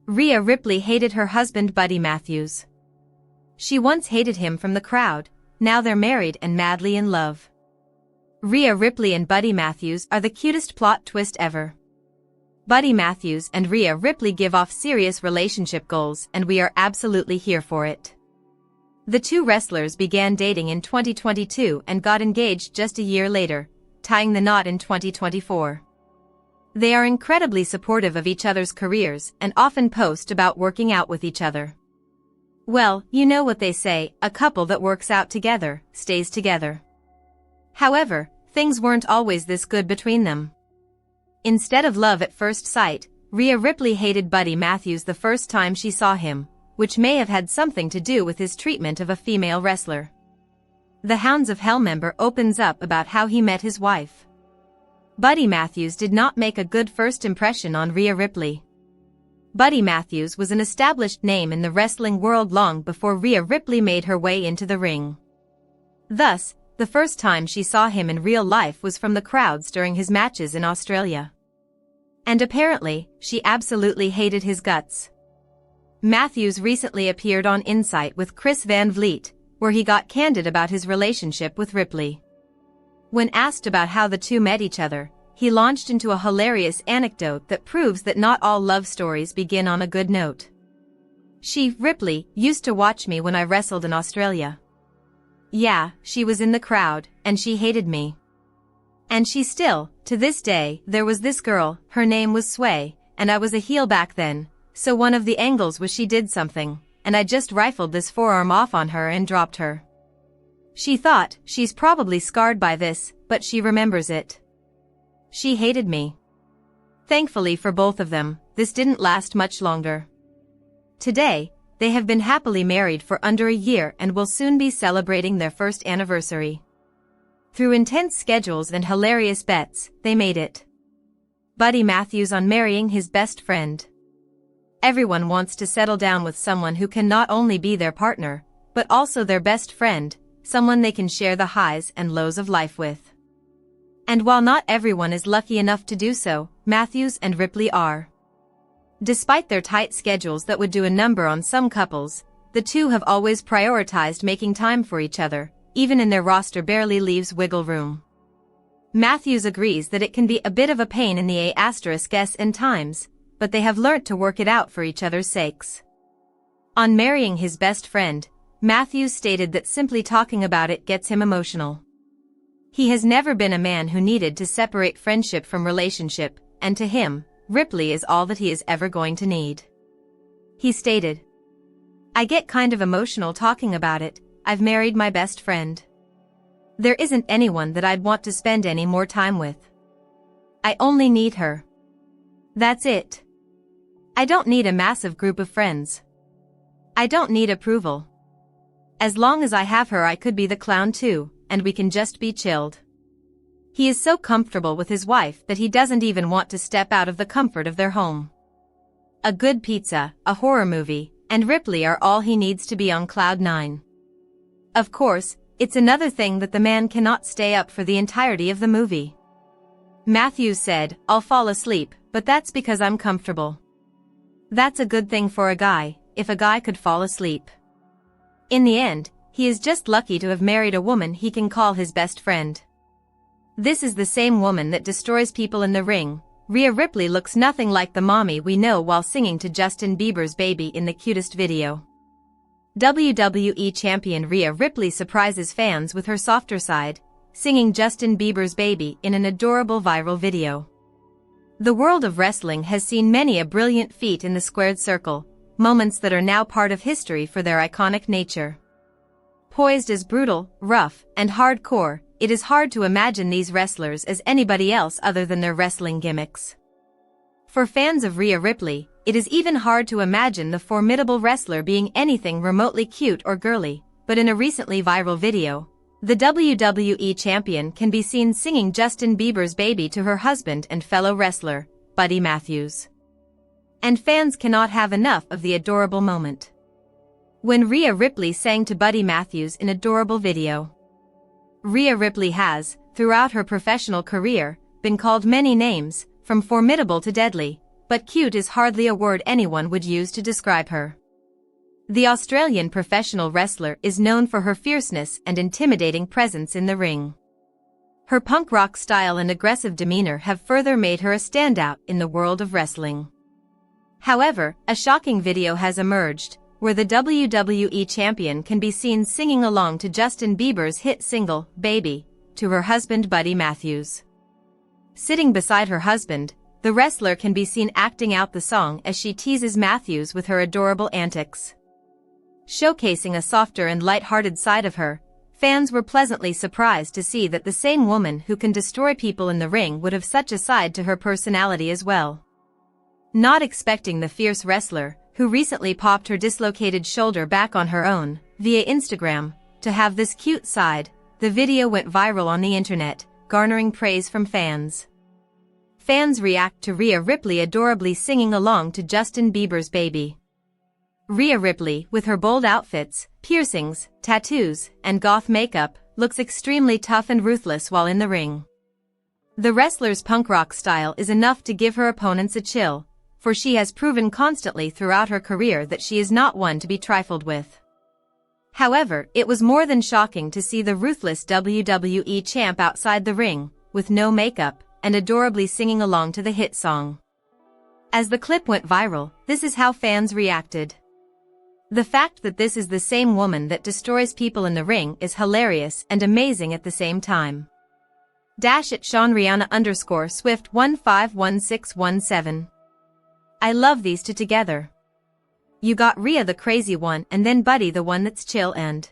Rhea Ripley hated her husband Buddy Matthews. She once hated him from the crowd, now they're married and madly in love. Rhea Ripley and Buddy Matthews are the cutest plot twist ever. Buddy Matthews and Rhea Ripley give off serious relationship goals and we are absolutely here for it. The two wrestlers began dating in 2022 and got engaged just a year later, tying the knot in 2024. They are incredibly supportive of each other's careers and often post about working out with each other. Well, you know what they say, a couple that works out together, stays together. However, things weren't always this good between them. Instead of love at first sight, Rhea Ripley hated Buddy Matthews the first time she saw him, which may have had something to do with his treatment of a female wrestler. The Hounds of Hell member opens up about how he met his wife. Buddy Matthews did not make a good first impression on Rhea Ripley. Buddy Matthews was an established name in the wrestling world long before Rhea Ripley made her way into the ring. Thus, the first time she saw him in real life was from the crowds during his matches in Australia. And apparently, she absolutely hated his guts. Matthews recently appeared on Insight with Chris Van Vliet, where he got candid about his relationship with Ripley. When asked about how the two met each other, he launched into a hilarious anecdote that proves that not all love stories begin on a good note. She, Ripley, used to watch me when I wrestled in Australia. Yeah, she was in the crowd, and she hated me. And she still, to this day, there was this girl, her name was Sway, and I was a heel back then, so one of the angles was she did something, and I just rifled this forearm off on her and dropped her. She thought, she's probably scarred by this, but she remembers it. She hated me. Thankfully for both of them, this didn't last much longer. Today, they have been happily married for under a year and will soon be celebrating their first anniversary. Through intense schedules and hilarious bets, they made it. Buddy Matthews on marrying his best friend. Everyone wants to settle down with someone who can not only be their partner, but also their best friend, someone they can share the highs and lows of life with. And while not everyone is lucky enough to do so, Matthews and Ripley are. Despite their tight schedules that would do a number on some couples, the two have always prioritized making time for each other, even in their roster barely leaves wiggle room. Matthews agrees that it can be a bit of a pain in the A*s and times, but they have learnt to work it out for each other's sakes. On marrying his best friend, Matthews stated that simply talking about it gets him emotional. He has never been a man who needed to separate friendship from relationship, and to him, Ripley is all that he is ever going to need. He stated, "I get kind of emotional talking about it, I've married my best friend. There isn't anyone that I'd want to spend any more time with. I only need her. That's it. I don't need a massive group of friends. I don't need approval. As long as I have her I could be the clown too, and we can just be chilled." He is so comfortable with his wife that he doesn't even want to step out of the comfort of their home. A good pizza, a horror movie, and Ripley are all he needs to be on cloud nine. Of course, it's another thing that the man cannot stay up for the entirety of the movie. Matthews said, "I'll fall asleep, but that's because I'm comfortable." That's a good thing for a guy, if a guy could fall asleep. In the end, he is just lucky to have married a woman he can call his best friend. This is the same woman that destroys people in the ring. Rhea Ripley looks nothing like the mommy we know while singing to Justin Bieber's Baby in the cutest video. WWE champion Rhea Ripley surprises fans with her softer side, singing Justin Bieber's Baby in an adorable viral video. The world of wrestling has seen many a brilliant feat in the squared circle, moments that are now part of history for their iconic nature. Poised as brutal, rough, and hardcore, it is hard to imagine these wrestlers as anybody else other than their wrestling gimmicks. For fans of Rhea Ripley, it is even hard to imagine the formidable wrestler being anything remotely cute or girly, but in a recently viral video, the WWE champion can be seen singing Justin Bieber's Baby to her husband and fellow wrestler, Buddy Matthews. And fans cannot have enough of the adorable moment. When Rhea Ripley sang to Buddy Matthews in adorable video. Rhea Ripley has, throughout her professional career, been called many names, from formidable to deadly, but cute is hardly a word anyone would use to describe her. The Australian professional wrestler is known for her fierceness and intimidating presence in the ring. Her punk rock style and aggressive demeanor have further made her a standout in the world of wrestling. However, a shocking video has emerged, where the WWE champion can be seen singing along to Justin Bieber's hit single, Baby, to her husband Buddy Matthews. Sitting beside her husband, the wrestler can be seen acting out the song as she teases Matthews with her adorable antics. Showcasing a softer and light-hearted side of her, fans were pleasantly surprised to see that the same woman who can destroy people in the ring would have such a side to her personality as well. Not expecting the fierce wrestler, who recently popped her dislocated shoulder back on her own, via Instagram, to have this cute side, the video went viral on the internet, garnering praise from fans. Fans react to Rhea Ripley adorably singing along to Justin Bieber's Baby. Rhea Ripley, with her bold outfits, piercings, tattoos, and goth makeup, looks extremely tough and ruthless while in the ring. The wrestler's punk rock style is enough to give her opponents a chill, for she has proven constantly throughout her career that she is not one to be trifled with. However, it was more than shocking to see the ruthless WWE champ outside the ring, with no makeup, and adorably singing along to the hit song. As the clip went viral, this is how fans reacted. The fact that this is the same woman that destroys people in the ring is hilarious and amazing at the same time. @SeanRihanna_Swift151617. I love these two together. You got Rhea the crazy one and then Buddy the one that's chill and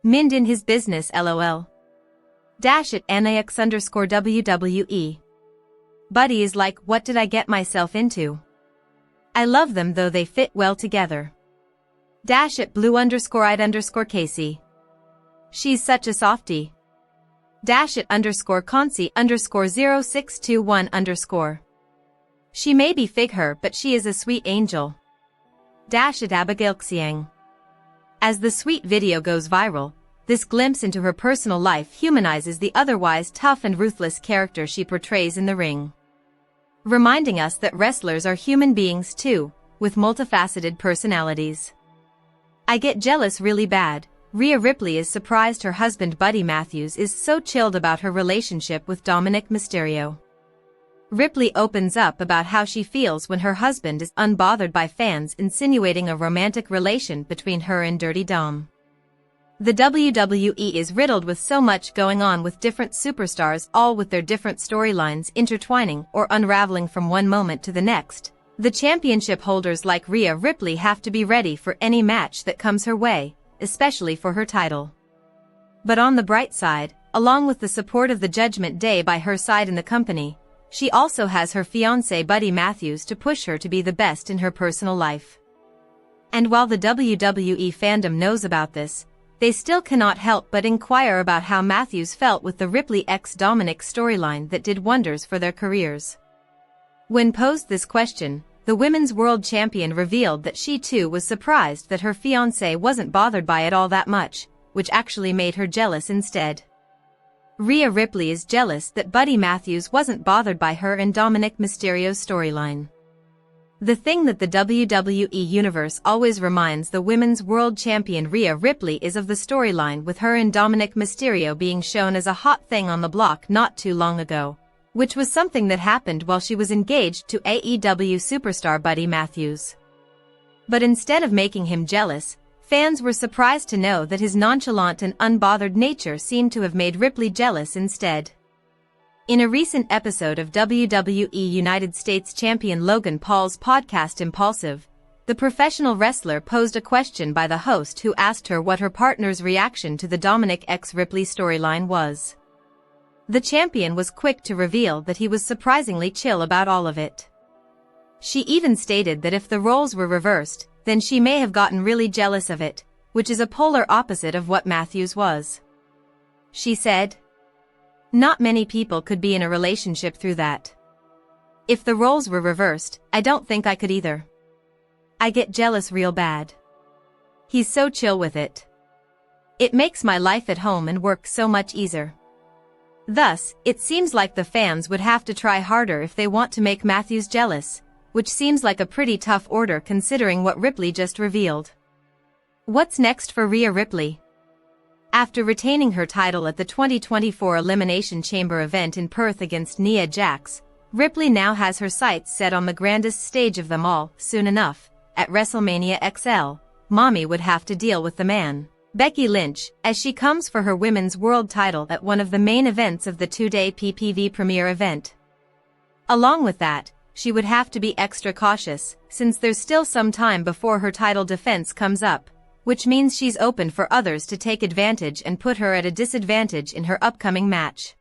mind in his business lol. @Anax_WWE. Buddy is like, what did I get myself into? I love them though they fit well together. @Blue_eyed_Casey. She's such a softie. @Concy_0621_. She may be fig her but she is a sweet angel. @Abigail Xiang. As the sweet video goes viral, this glimpse into her personal life humanizes the otherwise tough and ruthless character she portrays in the ring. Reminding us that wrestlers are human beings too, with multifaceted personalities. I get jealous really bad. Rhea Ripley is surprised her husband Buddy Matthews is so chilled about her relationship with Dominik Mysterio. Ripley opens up about how she feels when her husband is unbothered by fans insinuating a romantic relation between her and Dirty Dom. The WWE is riddled with so much going on with different superstars, all with their different storylines intertwining or unraveling from one moment to the next. The championship holders like Rhea Ripley have to be ready for any match that comes her way, especially for her title. But on the bright side, along with the support of the Judgment Day by her side in the company, she also has her fiancé Buddy Matthews to push her to be the best in her personal life. And while the WWE fandom knows about this, they still cannot help but inquire about how Matthews felt with the Ripley x Dominik storyline that did wonders for their careers. When posed this question, the Women's World Champion revealed that she too was surprised that her fiancé wasn't bothered by it all that much, which actually made her jealous instead. Rhea Ripley is jealous that Buddy Matthews wasn't bothered by her and Dominik Mysterio's storyline. The thing that the WWE Universe always reminds the Women's World Champion Rhea Ripley is of the storyline with her and Dominik Mysterio being shown as a hot thing on the block not too long ago, which was something that happened while she was engaged to AEW superstar Buddy Matthews. But instead of making him jealous, fans were surprised to know that his nonchalant and unbothered nature seemed to have made Ripley jealous instead. In a recent episode of WWE United States Champion Logan Paul's podcast Impulsive, the professional wrestler posed a question by the host who asked her what her partner's reaction to the Dominik x Ripley storyline was. The champion was quick to reveal that he was surprisingly chill about all of it. She even stated that if the roles were reversed, then she may have gotten really jealous of it, which is a polar opposite of what Matthews was. She said, "Not many people could be in a relationship through that. If the roles were reversed, I don't think I could either. I get jealous real bad. He's so chill with it. It makes my life at home and work so much easier." Thus, it seems like the fans would have to try harder if they want to make Matthews jealous, which seems like a pretty tough order considering what Ripley just revealed. What's next for Rhea Ripley? After retaining her title at the 2024 Elimination Chamber event in Perth against Nia Jax, Ripley now has her sights set on the grandest stage of them all. Soon enough, at WrestleMania XL, Mommy would have to deal with the man, Becky Lynch, as she comes for her women's world title at one of the main events of the two-day PPV premiere event. Along with that, she would have to be extra cautious, since there's still some time before her title defense comes up, which means she's open for others to take advantage and put her at a disadvantage in her upcoming match.